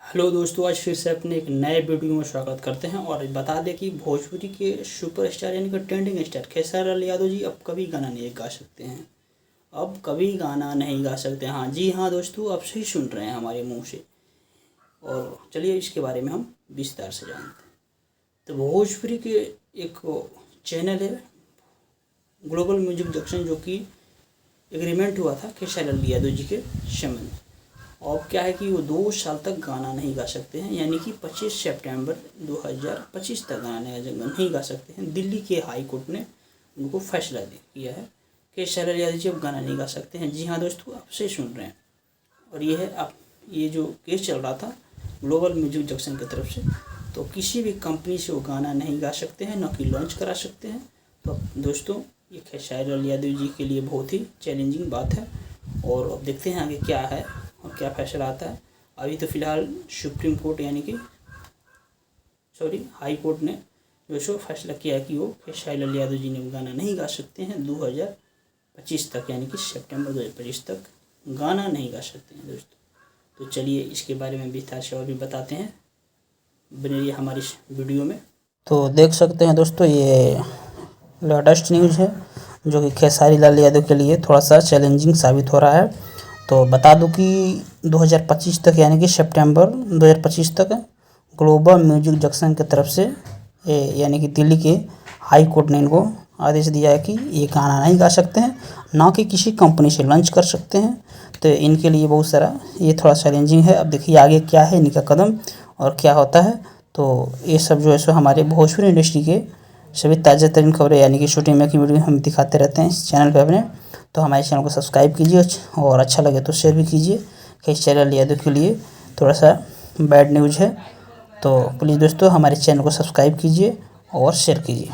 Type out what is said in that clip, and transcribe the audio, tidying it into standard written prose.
Hello दोस्तों, आज फिर से अपने एक नए वीडियो में स्वागत करते हैं। और बता दें कि भोजपुरी के सुपरस्टार यानी कि ट्रेंडिंग स्टार खेसारी लाल यादव जी अब कभी गाना नहीं गा सकते हैं। अब कभी गाना नहीं गा सकते। हाँ जी हाँ दोस्तों, आप सही सुन रहे हैं हमारे मुंह से। और चलिए इसके बारे में हम विस्तार से जानते हैं। तो भोजपुरी के एक चैनल है ग्लोबल म्यूजिक जंक्शन, जो कि एग्रीमेंट हुआ था खेसारी लाल यादव जी के संबंध। और क्या है कि वो 2 साल तक गाना नहीं गा सकते हैं, यानी कि 25 सितंबर 2025 तक गाना नहीं गा सकते हैं। दिल्ली के हाई कोर्ट ने उनको फैसला किया है कि खेसारी लाल यादव जी अब गाना नहीं गा सकते हैं। जी हाँ दोस्तों, आप सही सुन रहे हैं। और ये है आप ये जो केस चल रहा था ग्लोबल म्यूजिक जंक्शन की तरफ से, तो किसी भी कंपनी से वो गाना नहीं गा सकते हैं, न कि लॉन्च करा सकते हैं। तो दोस्तों, ये खेसारी लाल यादव जी के लिए बहुत ही चैलेंजिंग बात है। और अब देखते हैं आगे क्या है और क्या फैसला आता है। अभी तो फिलहाल सुप्रीम कोर्ट यानी कि हाई कोर्ट ने जो सो फैसला किया कि वो खेसारी लाल यादव जी ने गाना नहीं गा सकते हैं 2025 तक, यानी कि सितंबर 2025 तक गाना नहीं गा सकते हैं दोस्तों। तो चलिए इसके बारे में विस्तार से और भी बताते हैं, बने रहिए हमारी इस वीडियो में। तो देख सकते हैं दोस्तों, ये लेटेस्ट न्यूज़ है जो कि खेसारी लाल यादव के लिए थोड़ा सा चैलेंजिंग साबित हो रहा है। तो बता दूं कि 2025 तक यानी कि सितंबर 2025 तक ग्लोबल म्यूजिक जंक्शन की तरफ से यानी कि दिल्ली के हाई कोर्ट ने इनको आदेश दिया है कि ये गाना नहीं गा सकते हैं, ना कि किसी कंपनी से लॉन्च कर सकते हैं। तो इनके लिए बहुत सारा ये थोड़ा चैलेंजिंग है। अब देखिए आगे क्या है इनका कदम और क्या होता है। तो ये सब जो है सो हमारे भोजपुरी इंडस्ट्री के सभी ताज़ा तरीन खबरें यानी कि शूटिंग में की वीडियो हम दिखाते रहते हैं इस चैनल पर अपने। तो हमारे चैनल को सब्सक्राइब कीजिए और अच्छा लगे तो शेयर भी कीजिए। खेसारी लाल यादव के लिए थोड़ा सा बैड न्यूज़ है, तो प्लीज़ दोस्तों हमारे चैनल को सब्सक्राइब कीजिए और शेयर कीजिए।